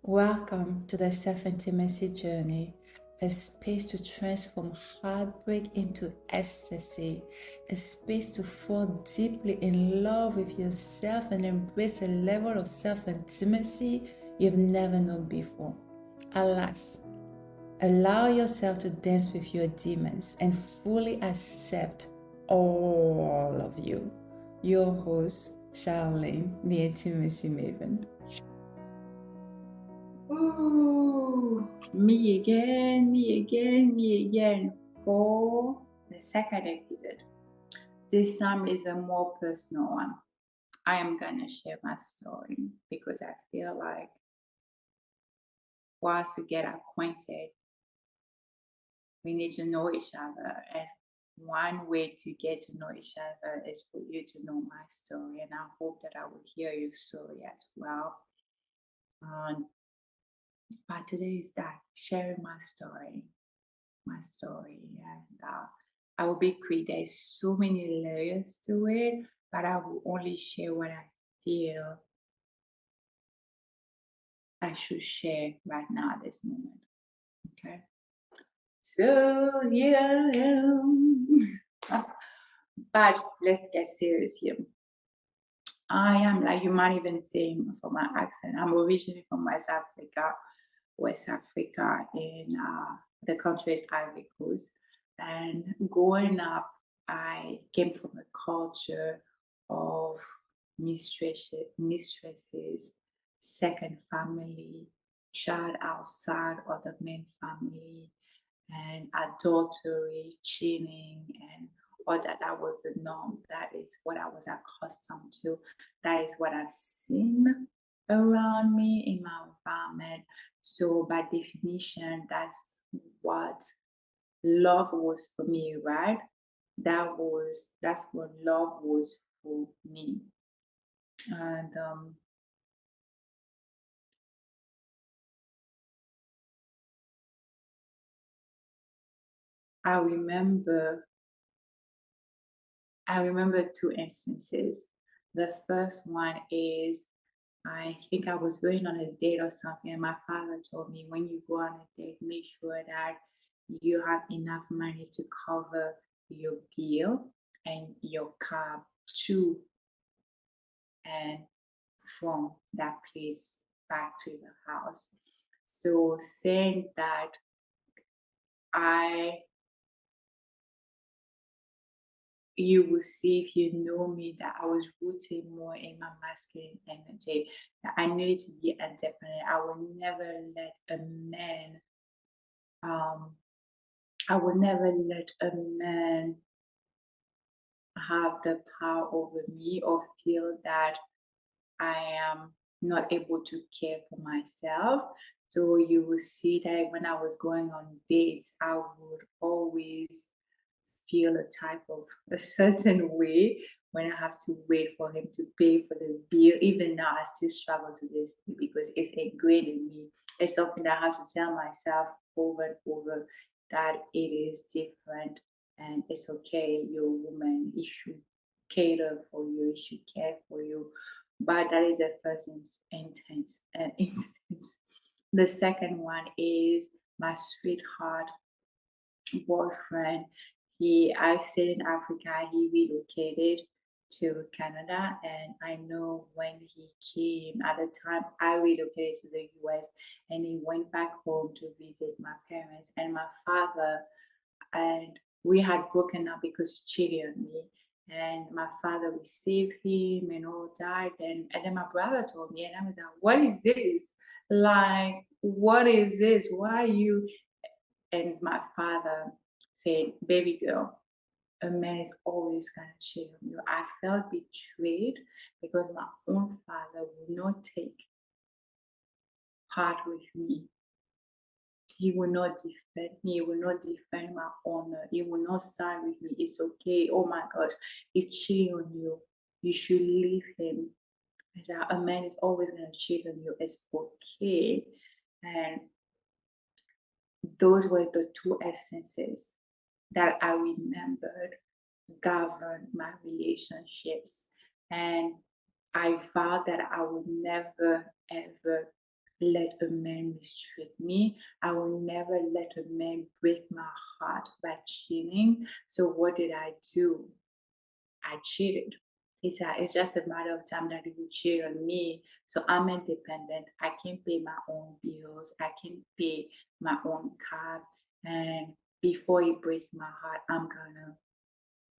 Welcome to the self-intimacy journey, a space to transform heartbreak into ecstasy, a space to fall deeply in love with yourself and embrace a level of self-intimacy you've never known before. Alas, allow yourself to dance with your demons and fully accept all of you. Your host, Charlene, the Intimacy Maven. Ooh, me again for the second episode. This time is a more personal one. I am gonna share my story because I feel like for us to get acquainted, we need to know each other. And one way to get to know each other is for you to know my story. And I hope that I will hear your story as well. Um, but today is that sharing my story. And I will be quick. There's so many layers to it, but I will only share what I feel I should share right now at this moment. Okay. So here I am. But let's get serious here. I am, like you might even say from my accent, I'm originally from West Africa, in the country is Ivory Coast. And growing up, I came from a culture of mistresses, second family, child outside of the main family, and adultery, cheating, and all that. That was the norm. That is what I was accustomed to. That is what I've seen around me in my environment. So by definition, what love was for me, right? That's what love was for me. And I remember I remember two instances. The first one is I think I was going on a date or something, and my father told me when you go on a date, make sure that you have enough money to cover your bill and your cab to and from that place back to the house. So saying that I you will see if you know me that I was rooting more in my masculine energy. That I needed to be independent. I will never let a man um I would never let a man have the power over me or feel that I am not able to care for myself. So you will see that when I was going on dates, I would always feel a type of a certain way when I have to wait for him to pay for the bill. Even now, I still struggle to this day because it's ingrained in me. It's something that I have to tell myself over and over that it is different and it's okay. You're a woman. It should cater for you. It should care for you. But that is the first instance. The second one is my sweetheart boyfriend. I stayed in Africa. He relocated to Canada, and I know when he came at the time I relocated to the US, and he went back home to visit my parents and my father, and we had broken up because he cheated on me. And my father received him and all that. And then my brother told me, and I was like, what is this? Like, what is this? Why are you? And my father said, baby girl, a man is always going to cheat on you. I felt betrayed because my own father would not take part with me. He will not defend me. He will not defend my honor. He will not side with me. It's okay. Oh my gosh, he's cheating on you. You should leave him. That a man is always going to cheat on you. It's okay. And those were the two essences that I remembered govern my relationships. And I vowed that I would never, ever let a man mistreat me. I will never let a man break my heart by cheating. So what did I do? I cheated. It's just a matter of time that he will cheat on me. So I'm independent. I can pay my own bills. I can pay my own cab. And before he breaks my heart, I'm gonna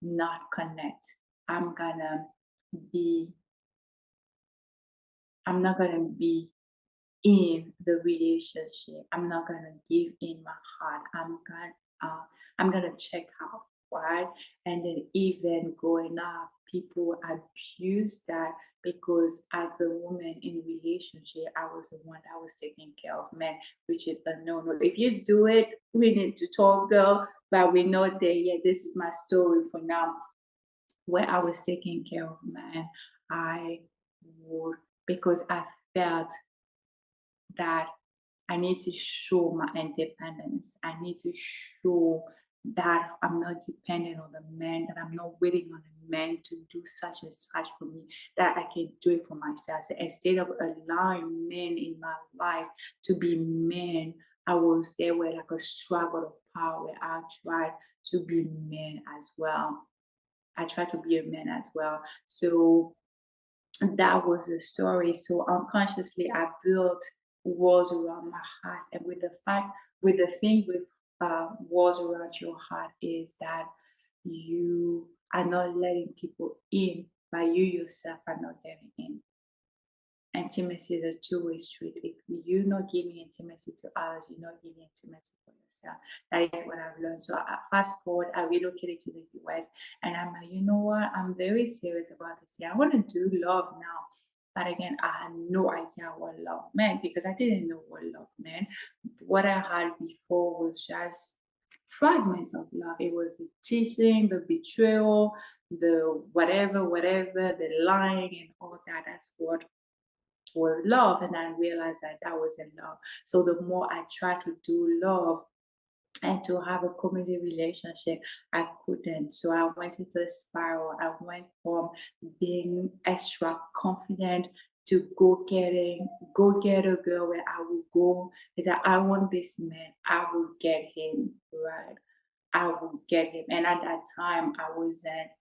not connect. I'm gonna be, I'm not gonna be in the relationship. I'm not gonna give in my heart. I'm gonna check out, right? And then even growing up, people abuse that because as a woman in relationship, I was the one that was taking care of men, which is a no-no. If you do it, we need to talk, girl. But we're not there yet. This is my story for now. Where I was taking care of men, I would because I felt that I need to show my independence. I need to show that I'm not dependent on the man, that I'm not waiting on a man to do such and such for me, that I can do it for myself. So instead of allowing men in my life to be men, I was there with like a struggle of power where I tried to be men as well. I tried to be a man as well. So that was the story. So unconsciously, I built walls around my heart. And with the thing with walls around your heart is that you are not letting people in, but you yourself are not getting in. Intimacy is a two-way street. If you're not giving intimacy to others, you're not giving intimacy for yourself. That is what I've learned. So I fast forward, I relocated to the US, and I'm like, you know what? I'm very serious about this. Yeah, I want to do love now. But again, I had no idea what love meant because I didn't know what love meant. What I had before was just fragments of love. It was the cheating, the betrayal, the whatever, the lying and all that. That's what was love, and I realized that that wasn't love. So the more I tried to do love and to have a committed relationship, I couldn't. So I went into a spiral. I went from being extra confident to go get a girl where I will go is that I want this man, I will get him, right? I will get him. And at that time I wasn't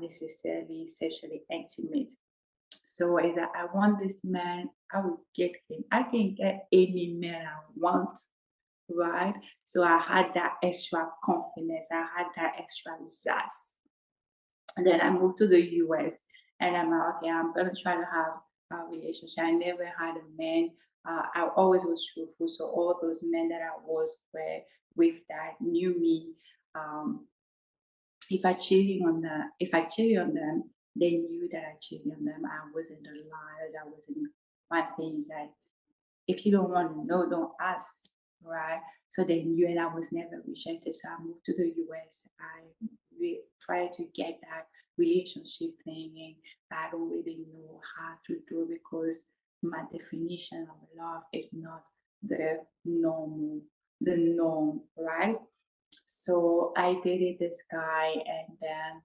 necessarily sexually intimate. So if I want this man, I will get him. I can get any man I want, right? So I had that extra confidence. I had that extra zest. And then I moved to the US and I'm like, okay, I'm gonna try to have a relationship. I never had a man. I always was truthful. So all those men that I was with that knew me. Um, if I cheated on them, they knew that I cheated on them. I wasn't a liar. That wasn't my things. That if you don't want to know, don't ask, right? So they knew, and I was never rejected. So I moved to the US. Tried to get that relationship thing, and I don't really know how to do it because my definition of love is not the the norm, right? So I dated this guy, and then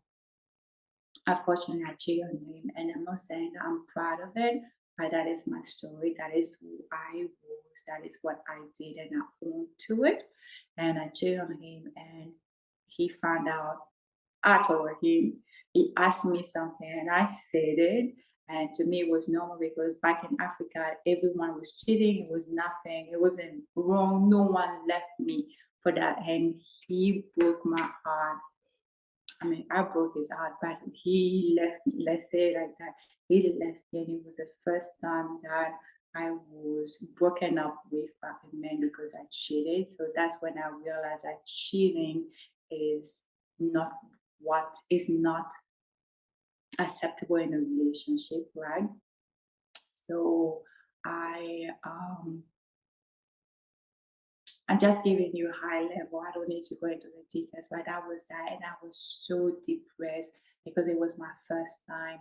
unfortunately I cheated on him. And I'm not saying that I'm proud of it, but that is my story. That is who I was. That is what I did, and I owned to it. And I cheated on him, and he found out. I told him. He asked me something, and I said it. And to me, it was normal because back in Africa, everyone was cheating. It was nothing. It wasn't wrong. No one left me for that. And he broke my heart. I mean, I broke his heart, but he left me. Let's say it like that. He left me, and it was the first time that I was broken up with by a man because I cheated. So that's when I realized that cheating is not what is not acceptable in a relationship, right? So I I'm just giving you a high level. I don't need to go into the details, but that was that. And I was so depressed because it was my first time.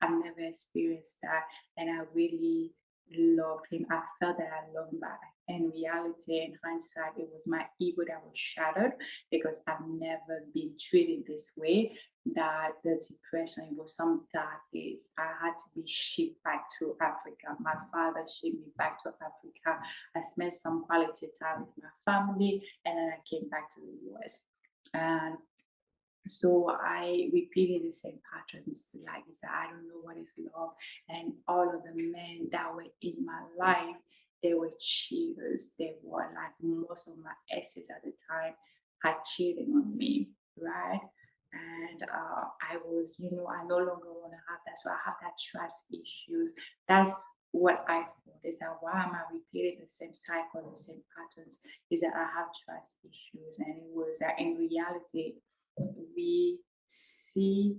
I've never experienced that. And I really loved him. I felt that I loved him, but in reality, in hindsight, it was my ego that was shattered because I've never been treated this way. That the depression, it was some dark days. I had to be shipped back to Africa. My father shipped me back to Africa. I spent some quality time with my family, and then I came back to the US. And so I repeated the same patterns, like I said, I don't know what is love. And all of the men that were in my life, they were cheaters. They were like most of my exes at the time had cheated on me, right? And I was, I no longer want to have that. So I have that trust issues. That's what I thought is that why am I repeating the same cycle, the same patterns? Is that I have trust issues. And it was that in reality, we see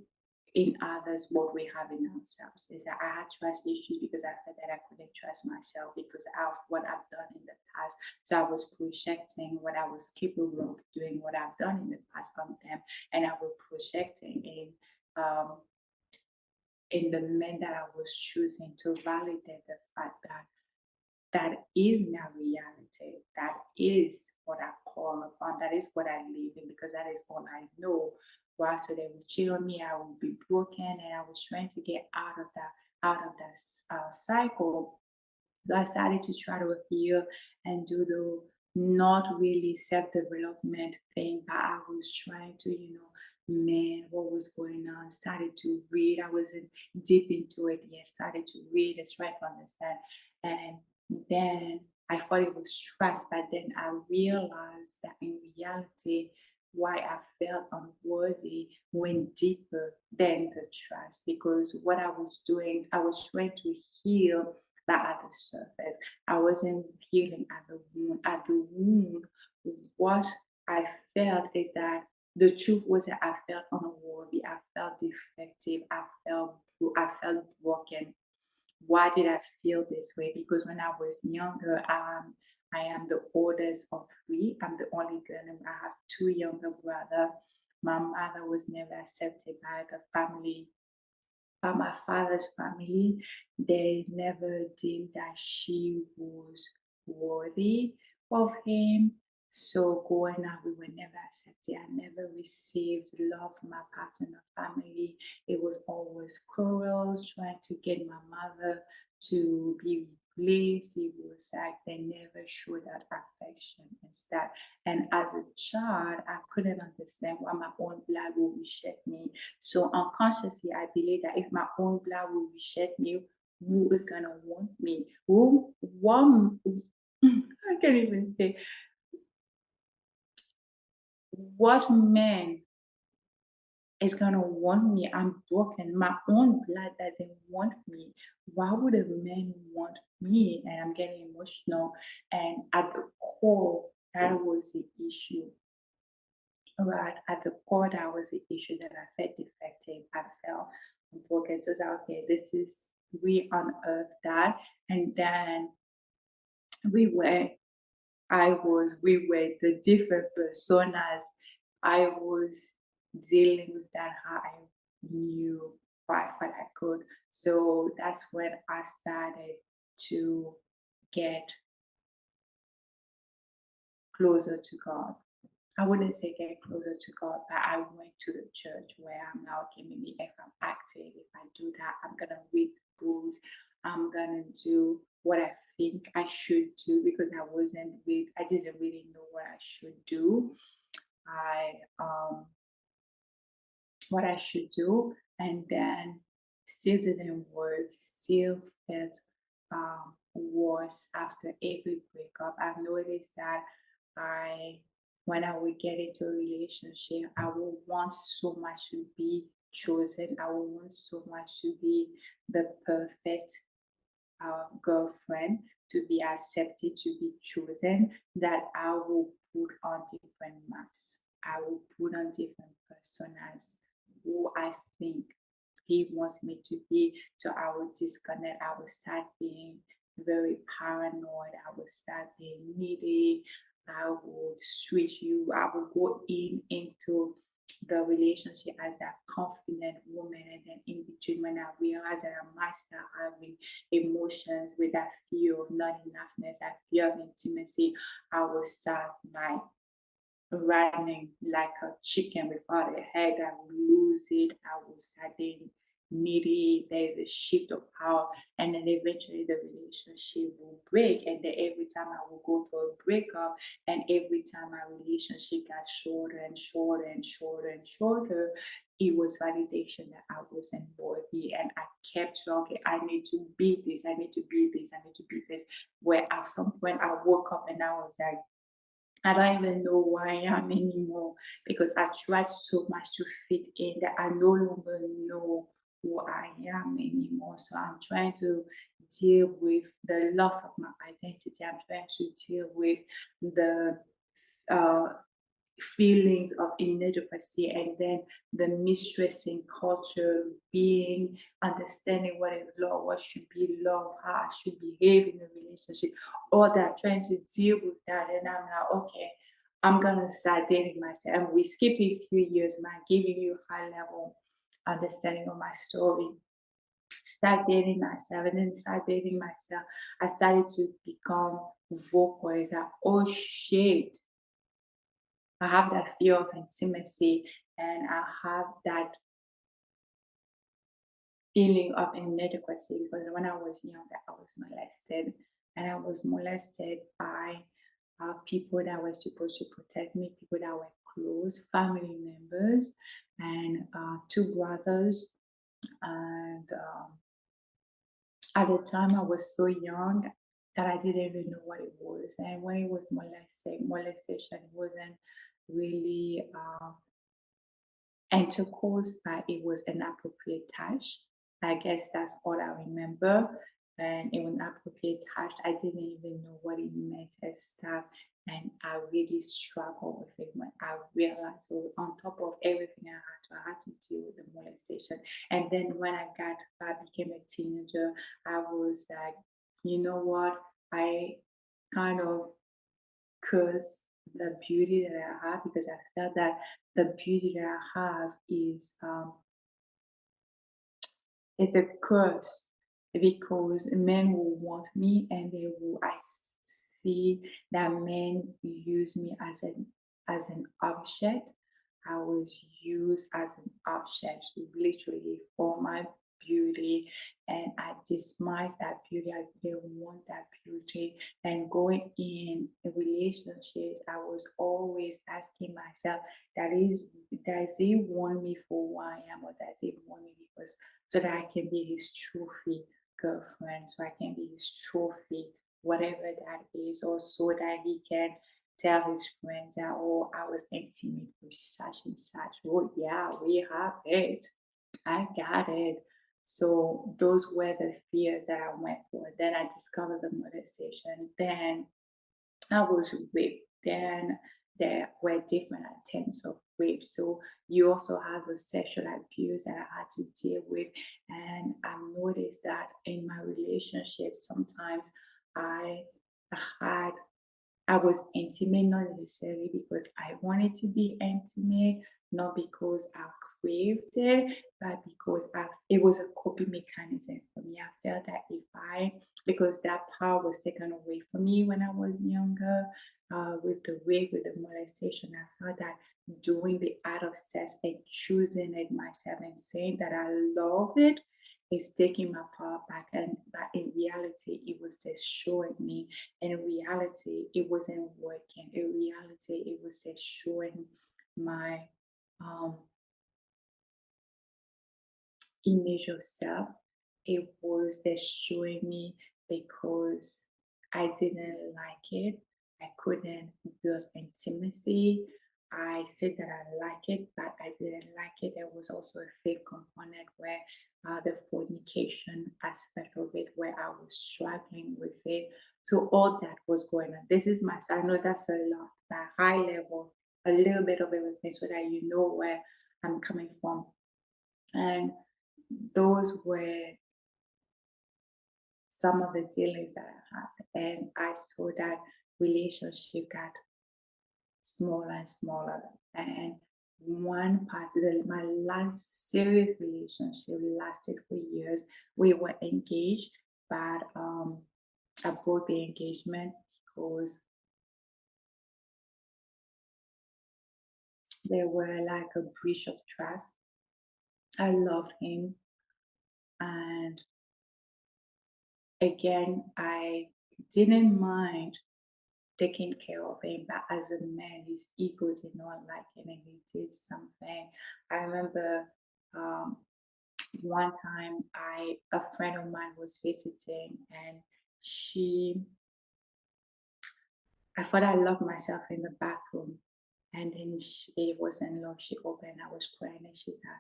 in others what we have in ourselves. Is that I had trust issues because I felt that I couldn't trust myself because of what I've done in the past. So I was projecting what I was capable of doing, what I've done in the past on them, and I was projecting in the men that I was choosing to validate the fact that that is my reality. That is what I call upon. That is what I live in because that is all I know. Why so they would cheat on me, I would be broken, and I was trying to get out of that cycle. So I started to try to heal and do the not really self-development thing, but I was trying to, man, what was going on? Started to read. I wasn't deep into it yet. Started to read and try to understand. And then I thought it was stress, but then I realized that in reality, why I felt unworthy went deeper than the trust because what I was doing, I was trying to heal that at the surface. I wasn't healing at the wound. At the wound, what I felt is that the truth was that I felt unworthy. I felt defective. I felt broken. Why did I feel this way? Because when I was younger, I am the oldest of three. I'm the only girl, and I have two younger brothers. My mother was never accepted by the family, by my father's family. They never deemed that she was worthy of him. So growing up, we were never accepted. I never received love from my partner family. It was always quarrels, trying to get my mother to be replaced. It was like they never showed that affection and stuff. And as a child, I couldn't understand why my own blood would reject me. So unconsciously, I believe that if my own blood will reject me, who is gonna want me? Who one I can't even say what man is gonna want me. I'm broken. My own blood doesn't want me. Why would a man want me? And I'm getting emotional. And at the core, that was the issue. Right at the core, that was the issue that I felt defective. I felt broken. So it's like, okay, this is we unearthed that, and then we were, we were the different personas. I was dealing with that how I knew what I could. So that's when I started to get closer to God. I wouldn't say get closer to God, but I went to the church where I'm now, okay, maybe if I'm active, if I do that, I'm gonna read books, I'm gonna do what I think I should do because I didn't really know what I should do. I what I should do, and then still didn't work, still felt worse after every breakup. I've noticed that I, when I would get into a relationship, I would want so much to be chosen. I would want so much to be the perfect girlfriend, to be accepted, to be chosen, that I will put on different masks. I will put on different personas who I think he wants me to be. So I will disconnect. I will start being very paranoid. I will start being needy. I will switch you. I will go into the relationship as that confident woman, and then in between, when I realized that I might start having emotions with that fear of not enoughness, that fear of intimacy, I would start like running like a chicken without a head. I will lose it. I will start being needy. There's a shift of power, and then eventually the relationship will break. And then every time I will go through a breakup, and every time our relationship got shorter and shorter and shorter and shorter, it was validation that I wasn't worthy. And I kept talking, I need to be this, I need to be this, I need to be this. Where at some point I woke up and I was like, I don't even know who I am anymore because I tried so much to fit in that I no longer know who I am anymore. So I'm trying to deal with the loss of my identity. I'm trying to deal with the uh, feelings of inadequacy, and then the mistress in culture, being understanding what is love, what should be love, how I should behave in a relationship, all that, trying to deal with that. And I'm like, okay, I'm gonna start dating myself. And we skip a few years, man, giving you high level understanding of my story. Start dating myself, and then start dating myself. I started to become vocal. It's like, oh shit, I have that fear of intimacy, and I have that feeling of inadequacy because when I was younger, I was molested, and I was molested by people that were supposed to protect me, people that were close, family members, and two brothers. And at the time, I was so young that I didn't even know what it was. And when it was molestation, it wasn't really intercourse, but it was an appropriate touch. I guess that's all I remember. And it was an appropriate touch. I didn't even know what it meant and stuff. And I really struggled with it when I realized, so on top of everything I had to deal with the molestation. And then when I became a teenager, I was like, you know what? I kind of curse the beauty that I have because I felt that the beauty that I have is a curse because men will want me, and they will see that men use me as an object. I was used as an object literally for my beauty, and I despise that beauty. I didn't want that beauty. And going in relationships, I was always asking myself, that is, does he want me for who I am, or does he want me because so that I can be his trophy girlfriend, so I can be his trophy, whatever that is, or so that he can tell his friends that, oh, I was intimate with such and such. Oh, yeah, we have it. I got it. So those were the fears that I went for. Then I discovered the molestation. Then I was raped. Then there were different attempts of rape. So you also have the sexual abuse that I had to deal with. And I noticed that in my relationship, sometimes I had I was intimate, not necessarily because I wanted to be intimate, not because I craved it, but because it was a coping mechanism for me. I felt that because that power was taken away from me when I was younger, with the rape, with the molestation, I felt that doing the act of sex and choosing it myself and saying that I love it is taking my power back. And but in reality, it was destroying me. In reality, it wasn't working. In reality, it was destroying my um, image of self. It was destroying me because I didn't like it. I couldn't build intimacy. I said that I like it, but I didn't like it. There was also a fake component where the fornication aspect of it, where I was struggling with it. So all that was going on. This is my, so I know that's a lot, but high level, a little bit of everything so that you know where I'm coming from. And those were some of the dealings that I had. And I saw that relationship got smaller and smaller. And one party, my last serious relationship lasted for years. We were engaged, but I broke the engagement because there were like a breach of trust. I loved him, and again, I didn't mind taking care of him, but as a man, his ego did not like it, and he did something. I remember um, one time, a friend of mine was visiting, and she I thought I locked myself in the bathroom, and then it wasn't locked. She opened, I was crying, and she said,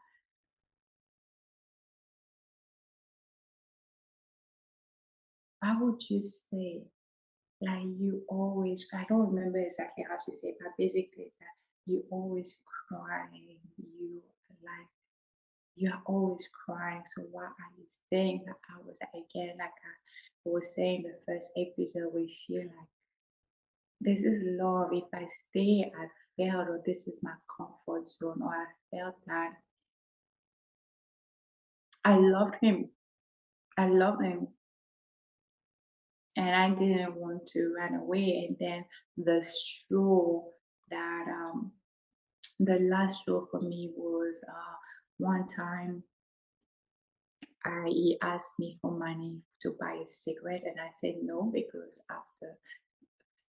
"Why would you stay? Like you always cry." I don't remember exactly how she said, but basically it's that you always crying. Like you're always crying. So why are you staying? Like I was like, again, like I was saying the first episode, we feel like this is love. If I stay, I failed, or this is my comfort zone, or I felt that I loved him. I loved him, and I didn't want to run away. And then the straw that the last straw for me was one time he asked me for money to buy a cigarette, and I said no because after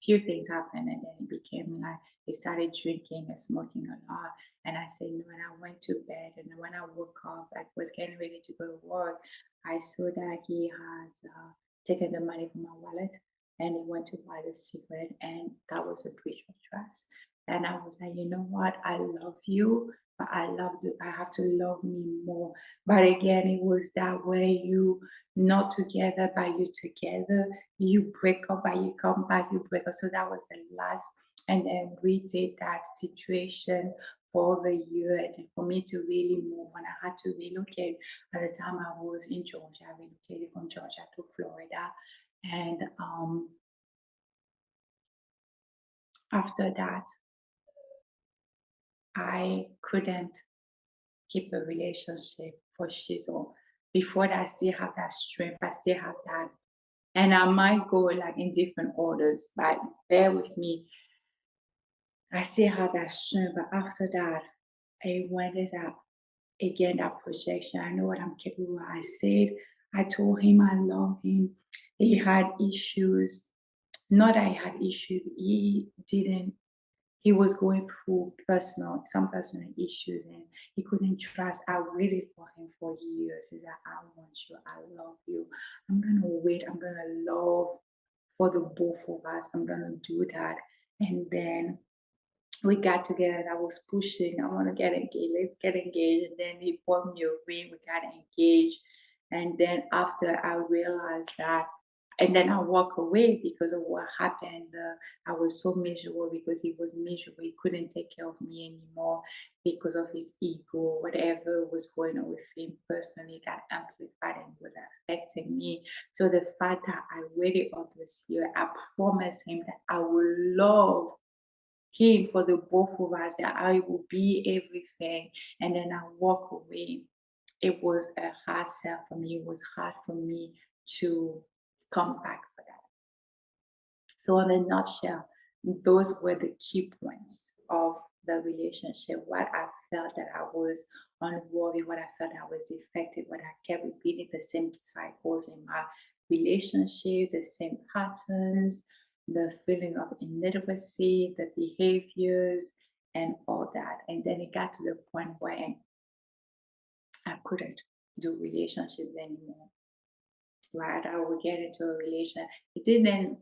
few things happened, and then it became like he started drinking and smoking a lot. And I said no, and I went to bed, and then when I woke up, I was getting ready to go to work. I saw that he had taken the money from my wallet, and he went to buy the cigarette, and that was a breach of trust. And I was like, you know what, I love you, but I love you, I have to love me more. But again, it was that way, you not together but you together, you break up and you come back, you break up. So that was the last. And then we did that situation for over a year. And then for me to really move on, I had to relocate. By the time I was in Georgia, I relocated from Georgia to Florida. And after that, I couldn't keep a relationship for shizzle. Before that, I still have that strength. I still have that. And I might go like in different orders, but bear with me. I still have that strength, but after that, I went as that again, that projection. I know what I'm capable of. I said, I told him I love him. He had issues. Not that he had issues, he didn't, he was going through some personal issues, and he couldn't trust. I waited for him for years. He said, I want you, I love you. I'm gonna wait, I'm gonna love for the both of us. I'm gonna do that. And then we got together and I was pushing, I want to get engaged, let's get engaged. And then he bought me a ring, we got engaged. And then after I realized that, and then I walk away because of what happened. I was so miserable because he was miserable. He couldn't take care of me anymore because of his ego. Whatever was going on with him personally got amplified and was affecting me. So the fact that I waited all this year, I promised him that I will love him for the both of us, that I will be everything, and then I walk away. It was a hard sell for me. It was hard for me to come back for that. So, in a nutshell, those were the key points of the relationship. What I felt that I was unworthy, what I felt I was defective, what I kept repeating the same cycles in my relationships, the same patterns, the feeling of inadequacy, the behaviors, and all that. And then it got to the point where I couldn't do relationships anymore. Right? I would get into a relation. It didn't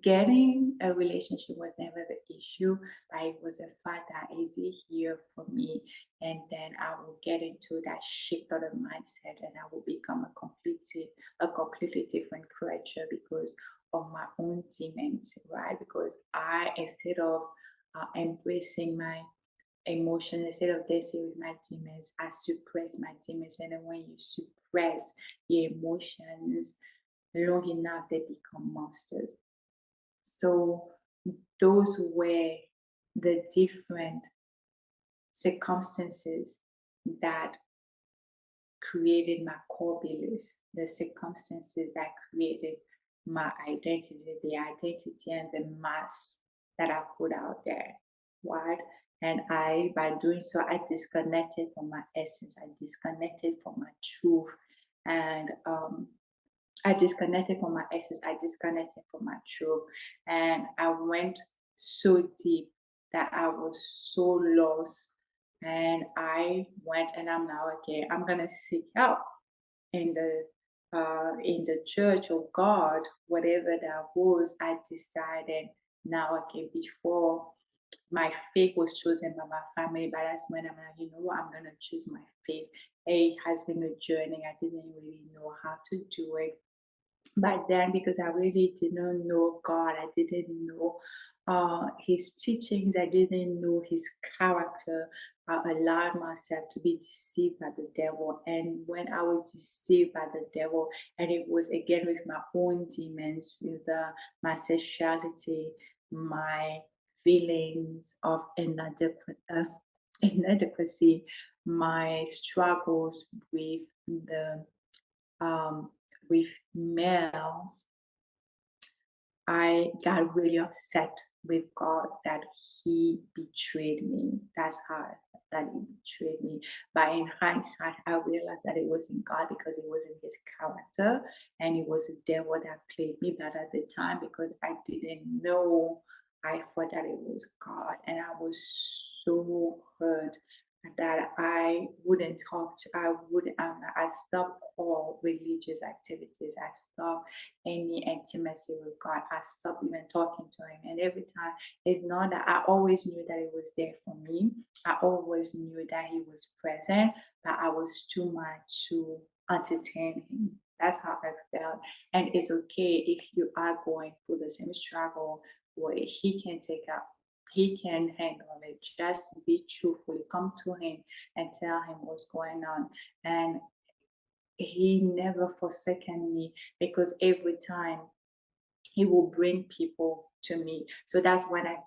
getting a relationship was never the issue, but it was a fact that is it here for me? And then I will get into that shift of the mindset, and I will become a completely different creature because of my own demons, right? Because I, instead of embracing my emotions, instead of dancing with my demons, I suppress my demons. And then when you suppress your emotions long enough, they become monsters. So those were the different circumstances that created my core beliefs, the circumstances that created my identity, the identity and the mask that I put out there, right? And by doing so, I disconnected from my essence, I disconnected from my truth, and I disconnected from my essence, I disconnected from my truth, and I went so deep that I was so lost. And I went and I'm now okay, I'm gonna seek help in the church of God, whatever that was. I decided now, okay, before my faith was chosen by my family, but that's when I'm like, you know what, I'm gonna choose my faith. It has been a journey. I didn't really know how to do it back then because I really didn't know God. I didn't know His teachings. I didn't know His character. I allowed myself to be deceived by the devil. And when I was deceived by the devil, and it was again with my own demons, with my sexuality, my feelings of inadequacy, my struggles the um, with males, I got really upset with God that He betrayed me. That's how that He betrayed me. But in hindsight, I realized that it wasn't God because it wasn't His character, and it was the devil that played me. But at the time, because I didn't know, I thought that it was God, and I was so hurt that I wouldn't talk to. I would. I stopped all religious activities. I stopped any intimacy with God. I stopped even talking to Him. And every time, it's not that I always knew that it was there for me. I always knew that He was present, but I was too much to entertain Him. That's how I felt. And it's okay if you are going through the same struggle where He can take up. He can handle it. Just be truthful. Come to Him and tell Him what's going on. And He never forsaken me because every time He will bring people to me. So that's when I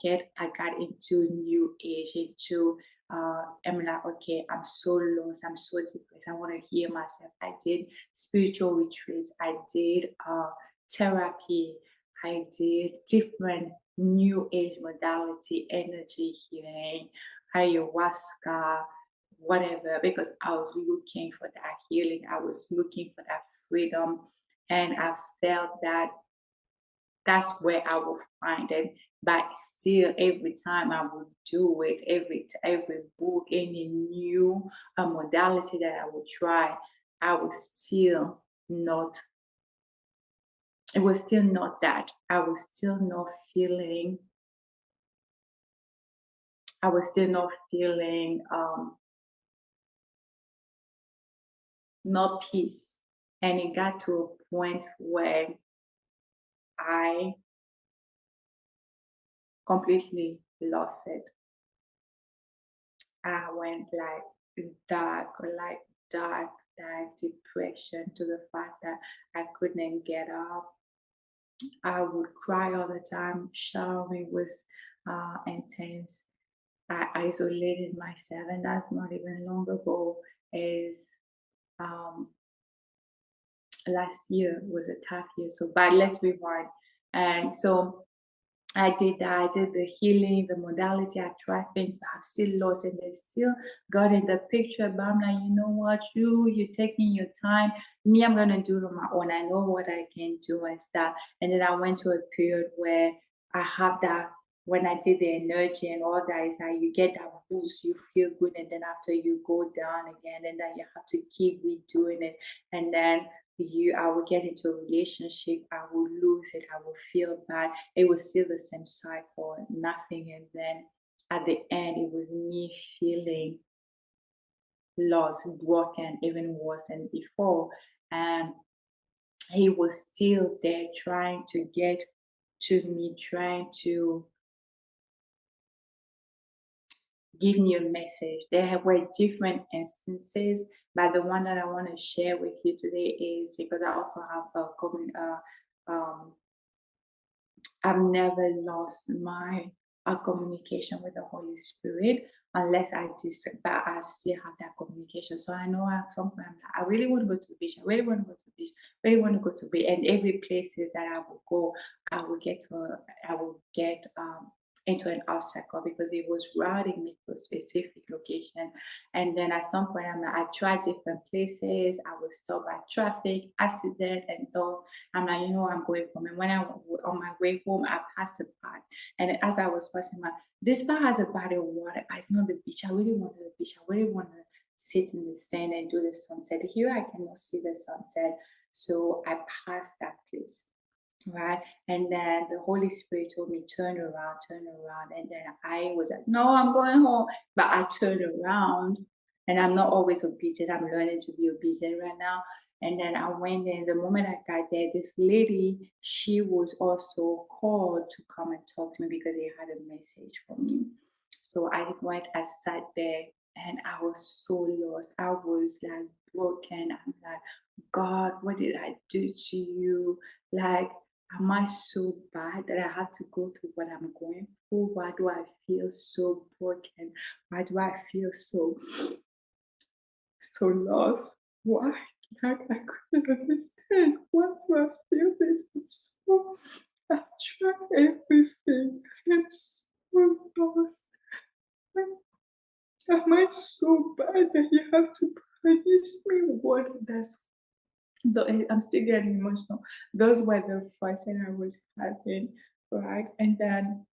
got into new age, into I'm like, okay, I'm so lost, I'm so depressed, I want to hear myself. I did spiritual retreats, I did therapy, I did different new age modality, energy healing, ayahuasca, whatever, because I was looking for that healing, I was looking for that freedom, and I felt that that's where I will find it. But still, every time I would do it, every book, any new modality that I would try, I was still not. It was still not that. I was still not feeling. I was still not feeling not peace. And it got to a point where I completely lost it. I went like dark, dark depression to the fact that I couldn't get up. I would cry all the time. Showering was intense. I isolated myself, and that's not even long ago. Is um, last year was a tough year. So, but let's rewind. And so I did that. I did the healing, the modality. I tried things. I'm still lost, and they still got in the picture. But I'm like, you know what? You're taking your time. Me, I'm gonna do it on my own. I know what I can do and stuff. And then I went to a period where I have that. When I did the energy and all that, is that you get that boost, you feel good, and then after you go down again, and then you have to keep redoing it, and then I will get into a relationship, I will lose it, I will feel bad, it was still the same cycle, nothing. And then at the end, it was me feeling lost, broken, even worse than before. And he was still there trying to get to me, trying to give me a message. There were different instances, but the one that I want to share with you today is because I also have a I've never lost my a communication with the Holy Spirit unless but I still have that communication. So I know at some point I'm like, I really want to go to the beach. I really want to go to the beach. I really want to go to the beach. And every places that I will go, I will get to I will get into an obstacle because it was routing me to a specific location. And then at some point I'm like, I tried different places. I was stopped by traffic, accident, and though I'm like, I'm going home. And when I on my way home, I passed a park. And as I was passing by, this bar has a body of water, but it's not the beach. I really wanted the beach. I really want to sit in the sand and do the sunset. Here I cannot see the sunset. So I passed that place. Right. And then the Holy Spirit told me, turn around, turn around. And then I was like, no, I'm going home. But I turned around and I'm not always obedient. I'm learning to be obedient right now. And then I went in. The moment I got there, this lady, she was also called to come and talk to me because they had a message for me. So I went, I sat there and I was so lost. I was like broken. I'm like, God, what did I do to you? Like, am I so bad that I have to go through what I'm going through? Why do I feel so broken? Why do I feel so lost? Why? Like I couldn't understand. What do I feel this? I've tried everything. I'm so lost. Am I so bad that you have to punish me? What that's I'm still getting emotional. Those were the first thing I was having, right? And then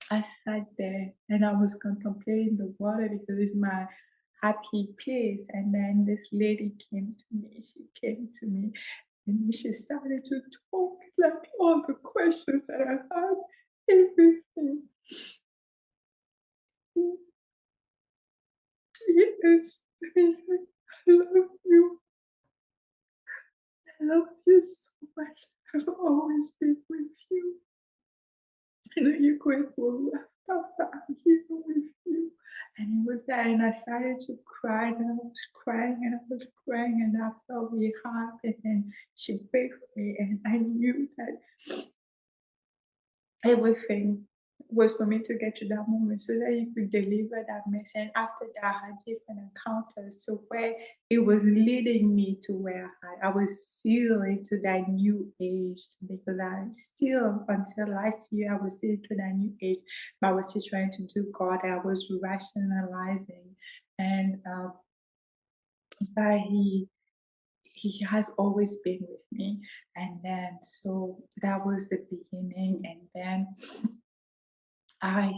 I sat there and I was contemplating the water because it's my happy place. And then this lady came to me. She came to me and she started to talk like all the questions that I had, everything. Yes, he's like, I love you. I love you so much. I've always been with you. I know you're going through a rough stuff, but I'm here with you. And it was that, and I started to cry, and I was crying, and I was crying, and I felt really hard. And then she prayed for me, and I knew that everything was for me to get to that moment so that you could deliver that message. And after that, I had different encounters to where it was leading me to where I was still into that new age because I still, until last year, I was still into that new age, but I was still trying to do God. I was rationalizing. And but he has always been with me. And then so that was the beginning. And then I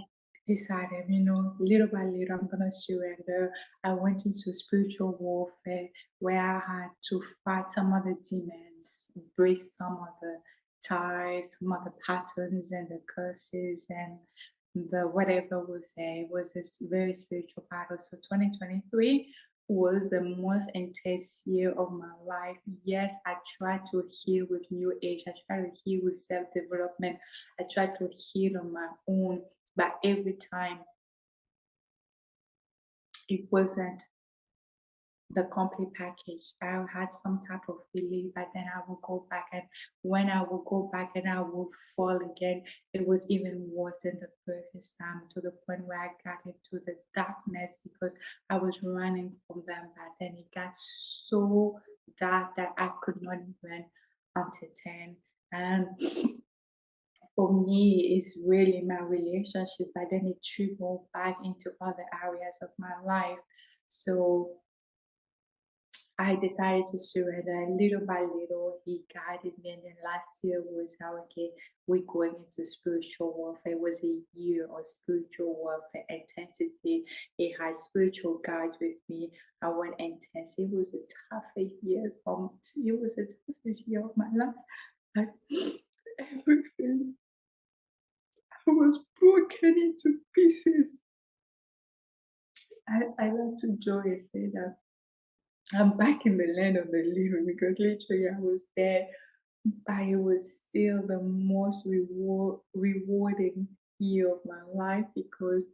decided, little by little, I'm gonna surrender. I went into spiritual warfare where I had to fight some of the demons, break some of the ties, some of the patterns and the curses and the whatever was there. It was a very spiritual battle. So 2023 was the most intense year of my life. Yes, I tried to heal with new age. I tried to heal with self-development. I tried to heal on my own, but every time it wasn't the complete package. I had some type of relief, but then I would go back, and when I would go back and I would fall again, it was even worse than the previous time to the point where I got into the darkness because I was running from them. But then it got so dark that I could not even until 10. And for me, it's really my relationships, but then it trickled back into other areas of my life. So I decided to surrender little by little. He guided me, and then last year was how okay, we're going into spiritual warfare. It was a year of spiritual warfare intensity. It had spiritual guides with me. I went intense. It was the toughest years. It was the toughest year of my life. Like everything, I was broken into pieces. I like to joy and say that I'm back in the land of the living because literally I was there, but it was still the most rewarding year of my life because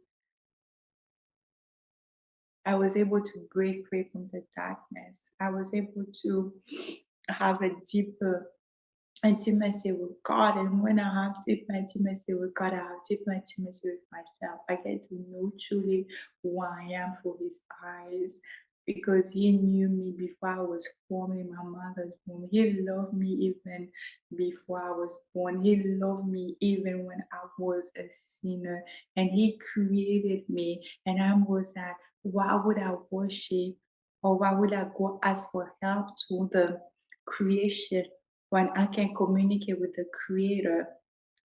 I was able to break free from the darkness. I was able to have a deeper intimacy with God. And when I have deep intimacy with God, I have deep intimacy with myself. I get to know truly who I am through His eyes because He knew me before I was formed in my mother's womb. He loved me even before I was born. He loved me even when I was a sinner. And He created me. And I was like, why would I worship or why would I go ask for help to the creation when I can communicate with the creator?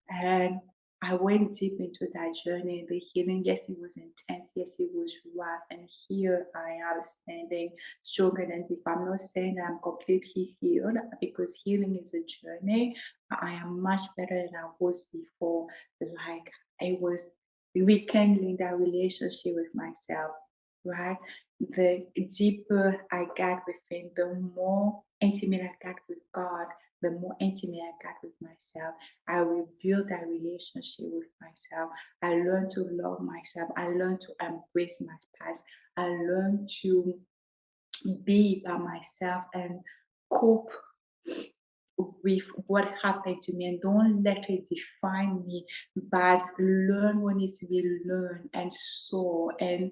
And I went deep into that journey, the healing. Yes, it was intense. Yes, it was rough. And here I am standing stronger than before. I'm not saying that I'm completely healed because healing is a journey. But I am much better than I was before. Like I was rekindling that relationship with myself, right? The deeper I got with Him, the more intimate I got with God, the more intimate I got with myself. I rebuild that relationship with myself. I learned to love myself. I learned to embrace my past. I learned to be by myself and cope with what happened to me and don't let it define me, but learn what needs to be learned and so and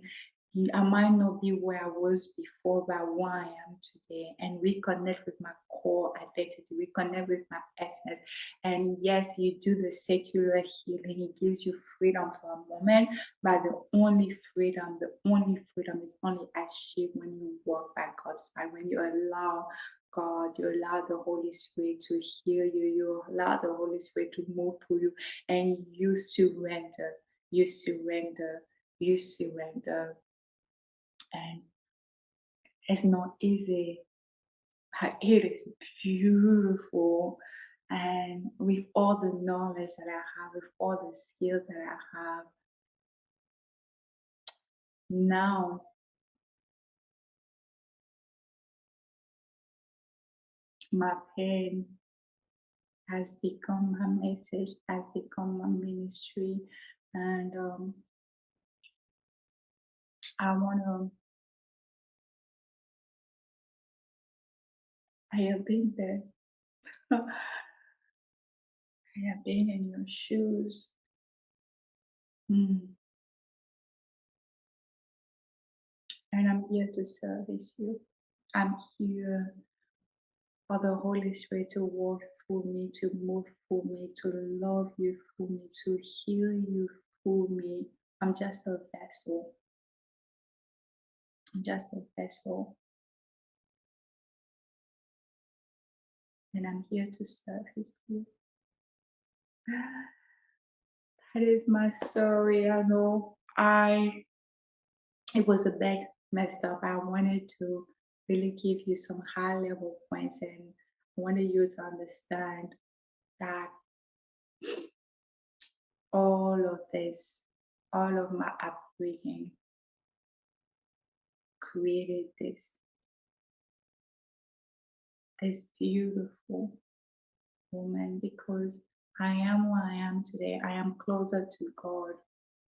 I might not be where I was before, but where I am today, and reconnect with my core identity, reconnect with my essence. And yes, you do the secular healing, it gives you freedom for a moment, but the only freedom is only achieved when you walk by God's side, when you allow God, you allow the Holy Spirit to heal you, you allow the Holy Spirit to move through you, and you surrender, you surrender, you surrender. And it's not easy, but it is beautiful. And with all the knowledge that I have, with all the skills that I have, now my pain has become my message, has become my ministry. And I want to, I have been there. I have been in your shoes. Mm. And I'm here to service you. I'm here for the Holy Spirit to walk through me, to move through me, to love you through me, to heal you through me. I'm just a vessel. I'm just a vessel. And I'm here to service you. That is my story. I know it was a bit messed up. I wanted to really give you some high level points and I wanted you to understand that all of this, all of my upbringing created this beautiful woman because I am who I am today. I am closer to God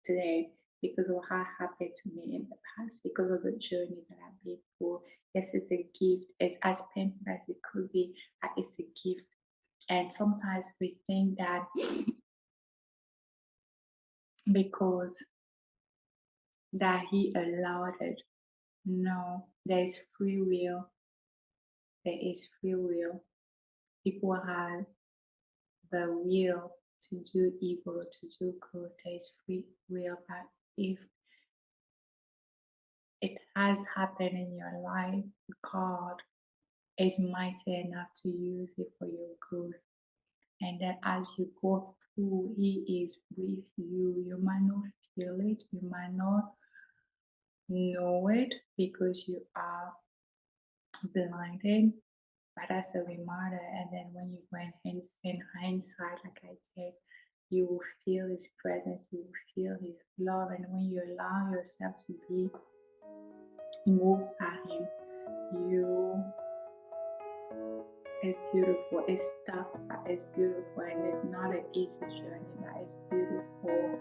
today because of what happened to me in the past, because of the journey that I've been through. Yes, it's a gift. It's as painful as it could be, but it's a gift. And sometimes we think that because that He allowed it. No, there is free will. There is free will. People have the will to do evil, to do good. There is free will. But if it has happened in your life, God is mighty enough to use it for your good. And that as you go through, He is with you. You might not feel it, you might not know it because you are blinded, but as a reminder. And then when you go in hindsight, like I said, you will feel His presence, you will feel His love. And when you allow yourself to be moved by Him, you it's beautiful. It's tough, but it's beautiful. And it's not an easy journey, but it's beautiful.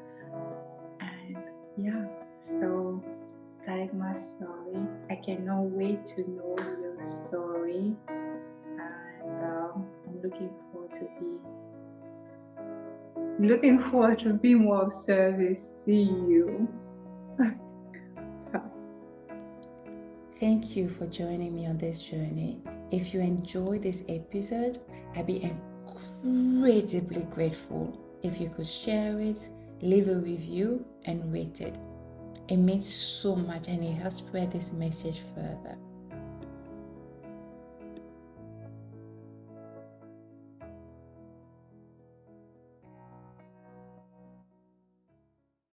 And yeah, so that is my story. I cannot wait to know your story. And I'm looking forward to be looking forward to be more of service to you. Thank you for joining me on this journey. If you enjoyed this episode, I'd be incredibly grateful if you could share it, leave a review, and rate it. It means so much and it helps spread this message further.